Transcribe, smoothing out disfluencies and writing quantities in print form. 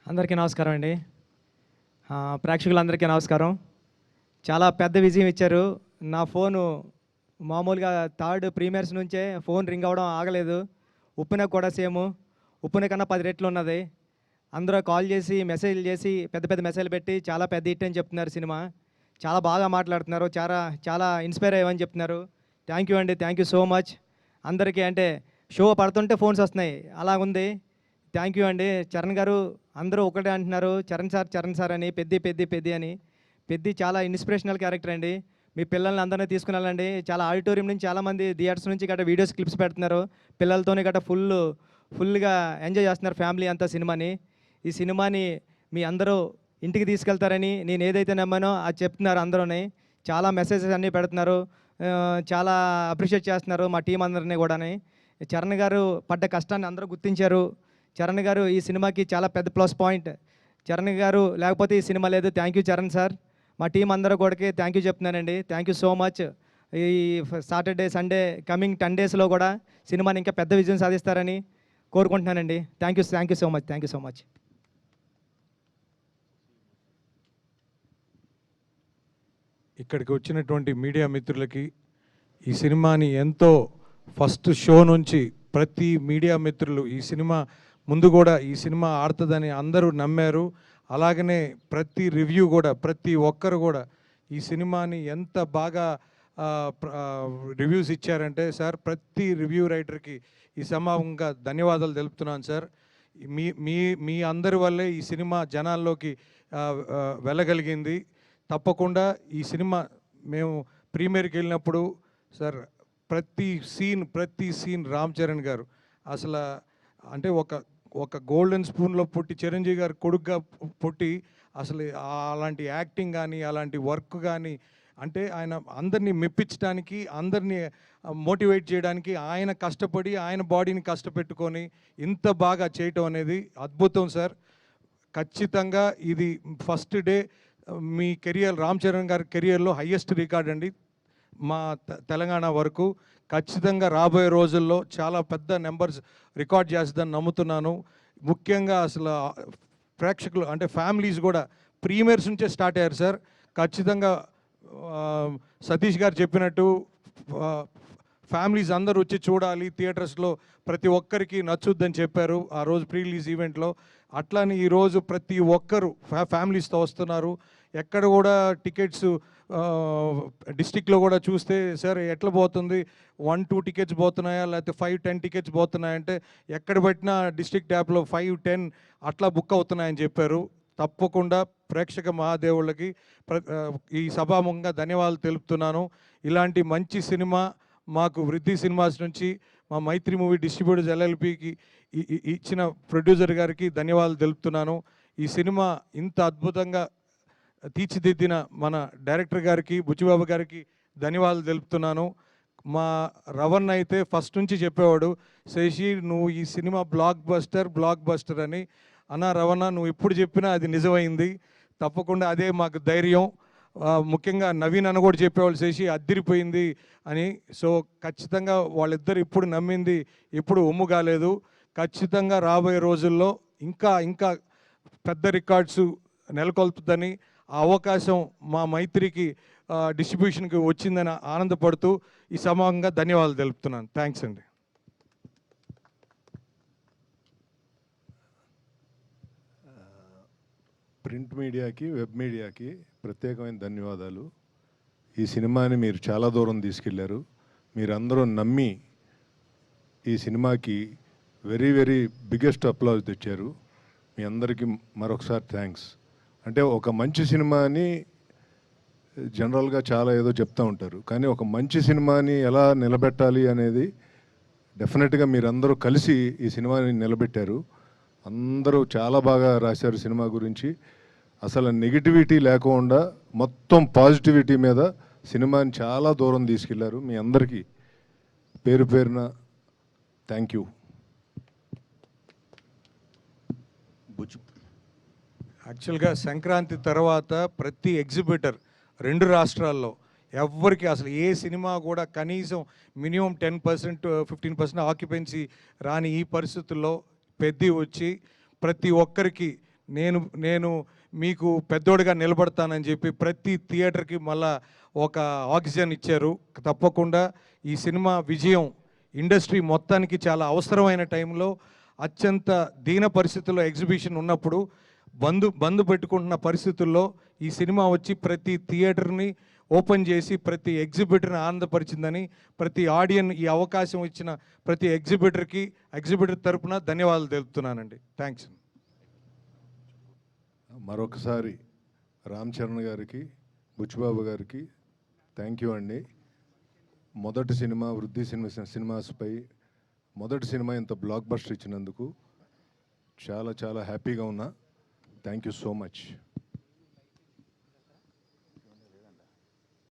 అందరికీ నమస్కారం అండి. ప్రేక్షకులందరికీ నమస్కారం. చాలా పెద్ద విజయం ఇచ్చారు. నా ఫోను మామూలుగా థర్డ్ ప్రీమియర్స్ నుంచే ఫోన్ రింగ్ అవ్వడం ఆగలేదు. ఉప్పెనకు కూడా సేము. ఉప్పెన కన్నా 10 రెట్లు ఉన్నది. అందరూ కాల్ చేసి, మెసేజ్‌లు చేసి, పెద్ద పెద్ద మెసేజ్‌లు పెట్టి చాలా పెద్ద హిట్ అని చెప్తున్నారు సినిమా. చాలా బాగా మాట్లాడుతున్నారు. చాలా చాలా ఇన్‌స్పైర్ అయ్యామని చెప్తున్నారు. థ్యాంక్ యూ అండి. Thank you so much. అందరికీ అంటే షో పడుతుంటే ఫోన్స్ వస్తున్నాయి. అలాగుంది. థ్యాంక్ యూ అండి. చరణ్ గారు అందరూ ఒకటే అంటున్నారు. చరణ్ సార్ అని, పెద్ది అని. పెద్ది చాలా ఇన్స్పిరేషనల్ క్యారెక్టర్ అండి. మీ పిల్లల్ని అందరినీ తీసుకుని వెళ్ళండి. చాలా ఆడిటోరియం నుంచి చాలామంది థియేటర్స్ నుంచి గట్రా వీడియోస్ క్లిప్స్ పెడుతున్నారు. పిల్లలతోని గట్రా ఫుల్గా ఎంజాయ్ చేస్తున్నారు ఫ్యామిలీ అంతా సినిమాని. ఈ సినిమాని మీ అందరూ ఇంటికి తీసుకెళ్తారని నేను ఏదైతే నమ్మానో అది చెప్తున్నారు అందరూని. చాలా మెసేజెస్ అన్నీ పెడుతున్నారు. చాలా అప్రిషియేట్ చేస్తున్నారు మా టీం అందరినీ కూడాని. చరణ్ గారు పడ్డ కష్టాన్ని అందరూ గుర్తించారు. చరణ్ గారు ఈ సినిమాకి చాలా పెద్ద ప్లస్ పాయింట్. చరణ్ గారు లేకపోతే ఈ సినిమా లేదు. Thank you Charan sir. మా టీం అందరూ కూడా థ్యాంక్ యూ చెప్తున్నానండి. Thank you so much. ఈ సాటర్డే, సండే కమింగ్ 10 డేస్లో కూడా సినిమాని ఇంకా పెద్ద విజయం సాధిస్తారని కోరుకుంటున్నానండి. Thank you so much. Thank you so much. ఇక్కడికి వచ్చినటువంటి మీడియా మిత్రులకి ఈ సినిమాని ఎంతో ఫస్ట్ షో నుంచి ప్రతి మీడియా మిత్రులు ఈ సినిమా ముందు కూడా ఈ సినిమా ఆడుతుందని అందరూ నమ్మారు. అలాగనే ప్రతి రివ్యూ కూడా ప్రతి ఒక్కరు కూడా ఈ సినిమాని ఎంత బాగా రివ్యూస్ ఇచ్చారంటే సార్, ప్రతి రివ్యూ రైటర్కి ఈ సమూహంగా ధన్యవాదాలు తెలుపుతున్నాను సార్. మీ మీ మీ అందరి వల్లే ఈ సినిమా జనాల్లోకి వెళ్ళగలిగింది. తప్పకుండా ఈ సినిమా మేము ప్రీమియర్కి వెళ్ళినప్పుడు సార్ ప్రతి సీన్ రామ్ చరణ్ గారు అసలు అంటే ఒక గోల్డెన్ స్పూన్లో పుట్టి చిరంజీవి గారు కొడుకుగా పుట్టి అసలు అలాంటి యాక్టింగ్ కానీ అలాంటి వర్క్ కానీ అంటే ఆయన అందరినీ మెప్పించడానికి, అందరినీ మోటివేట్ చేయడానికి ఆయన కష్టపడి ఆయన బాడీని కష్టపెట్టుకొని ఇంత బాగా చేయటం అనేది అద్భుతం సార్. ఖచ్చితంగా ఇది ఫస్ట్ డే మీ కెరియర్, రామ్ చరణ్ గారి కెరియర్లో హయ్యెస్ట్ రికార్డ్ అండి మా తెలంగాణ వరకు. ఖచ్చితంగా రాబోయే రోజుల్లో చాలా పెద్ద నెంబర్స్ రికార్డ్ చేస్తుందని నమ్ముతున్నాను. ముఖ్యంగా అసలు ప్రేక్షకులు అంటే ఫ్యామిలీస్ కూడా ప్రీమియర్స్ నుంచే స్టార్ట్ అయ్యారు సార్. ఖచ్చితంగా సతీష్ గారు చెప్పినట్టు ఫ్యామిలీస్ అందరూ వచ్చి చూడాలి, థియేటర్స్లో ప్రతి ఒక్కరికి నచ్చుద్దని చెప్పారు ఆ రోజు ప్రీ రిలీజ్ ఈవెంట్లో. అట్లానే ఈరోజు ప్రతి ఒక్కరు ఫ్యామిలీస్తో వస్తున్నారు. ఎక్కడ కూడా టికెట్స్ డిస్టిక్లో కూడా చూస్తే సార్ ఎట్లా పోతుంది, 1-2 టికెట్స్ పోతున్నాయా లేకపోతే 5-10 టికెట్స్ పోతున్నాయంటే ఎక్కడ పెట్టినా డిస్ట్రిక్ట్ యాప్లో 5-10 అట్లా బుక్ అవుతున్నాయని చెప్పారు. తప్పకుండా ప్రేక్షక మహాదేవుళ్ళకి ఈ సభాముఖంగా ధన్యవాదాలు తెలుపుతున్నాను. ఇలాంటి మంచి సినిమా మాకు వృద్ధి సినిమాస్ నుంచి మా మైత్రి మూవీ డిస్ట్రిబ్యూటర్స్ LLPకి ఇచ్చిన ప్రొడ్యూసర్ గారికి ధన్యవాదాలు తెలుపుతున్నాను. ఈ సినిమా ఇంత అద్భుతంగా తీర్చిదిద్దిన మన డైరెక్టర్ గారికి, బుచ్చిబాబు గారికి ధన్యవాదాలు తెలుపుతున్నాను. మా రవణ్ అయితే ఫస్ట్ నుంచి చెప్పేవాడు, శశి నువ్వు ఈ సినిమా బ్లాక్ బస్టర్ అని. అన్న రవణ నువ్వు ఇప్పుడు చెప్పినా అది నిజమైంది. తప్పకుండా అదే మాకు ధైర్యం. ముఖ్యంగా నవీన్ అన్న కూడా చెప్పేవాళ్ళు శశి అద్దిరిపోయింది అని. సో ఖచ్చితంగా వాళ్ళిద్దరు ఇప్పుడు నమ్మింది ఇప్పుడు ఒమ్ము కాలేదు. ఖచ్చితంగా రాబోయే రోజుల్లో ఇంకా ఇంకా పెద్ద రికార్డ్స్ నెలకొల్పుతుందని, ఆ అవకాశం మా మైత్రికి డిస్ట్రిబ్యూషన్కి వచ్చిందని ఆనందపడుతూ ఈ సమూహంగా ధన్యవాదాలు తెలుపుతున్నాను. థ్యాంక్స్ అండి. ప్రింట్ మీడియాకి, వెబ్ మీడియాకి ప్రత్యేకమైన ధన్యవాదాలు. ఈ సినిమాని మీరు చాలా దూరం తీసుకెళ్లారు. మీరందరూ నమ్మి ఈ సినిమాకి వెరీ వెరీ బిగ్గెస్ట్ అప్లాజ్ తెచ్చారు. మీ అందరికీ మరొకసారి థ్యాంక్స్. అంటే ఒక మంచి సినిమాని జనరల్గా చాలా ఏదో చెప్తూ ఉంటారు, కానీ ఒక మంచి సినిమాని ఎలా నిలబెట్టాలి అనేది డెఫినెట్గా మీరందరూ కలిసి ఈ సినిమాని నిలబెట్టారు. అందరూ చాలా బాగా రాశారు సినిమా గురించి. అసలు నెగిటివిటీ లేకుండా మొత్తం పాజిటివిటీ మీద సినిమాని చాలా దూరం తీసుకెళ్లారు. మీ అందరికీ పేరు పేరున థ్యాంక్ యూ. యాక్చువల్గా సంక్రాంతి తర్వాత ప్రతి ఎగ్జిబిటర్ 2 రాష్ట్రాల్లో ఎవ్వరికి అసలు ఏ సినిమా కూడా కనీసం మినిమం 10% 15% ఆక్యుపెన్సీ రాని ఈ పరిస్థితుల్లో పెద్ది వచ్చి ప్రతి ఒక్కరికి నేను నేను మీకు పెద్దోడిగా నిలబడతానని చెప్పి ప్రతి థియేటర్కి మళ్ళా ఒక ఆక్సిజన్ ఇచ్చారు. తప్పకుండా ఈ సినిమా విజయం ఇండస్ట్రీ మొత్తానికి చాలా అవసరమైన టైంలో అత్యంత దీన పరిస్థితుల్లో ఎగ్జిబిషన్ ఉన్నప్పుడు బంద్ పెట్టుకుంటున్న పరిస్థితుల్లో ఈ సినిమా వచ్చి ప్రతి థియేటర్ని ఓపెన్ చేసి ప్రతి ఎగ్జిబిటర్ని ఆనందపరిచిందని ప్రతి ఆడియన్ ఈ అవకాశం ఇచ్చిన ప్రతి ఎగ్జిబిటర్ తరపున ధన్యవాదాలు తెలుపుతున్నానండి. థ్యాంక్స్. మరొకసారి రామ్ చరణ్ గారికి, బుచ్చిబాబు గారికి థ్యాంక్ యూ అండి. మొదటి సినిమా వృద్ధి సినిమాస్పై మొదటి సినిమా ఇంత బ్లాక్ బస్టర్ ఇచ్చినందుకు చాలా చాలా హ్యాపీగా ఉన్నా. Thank you so much.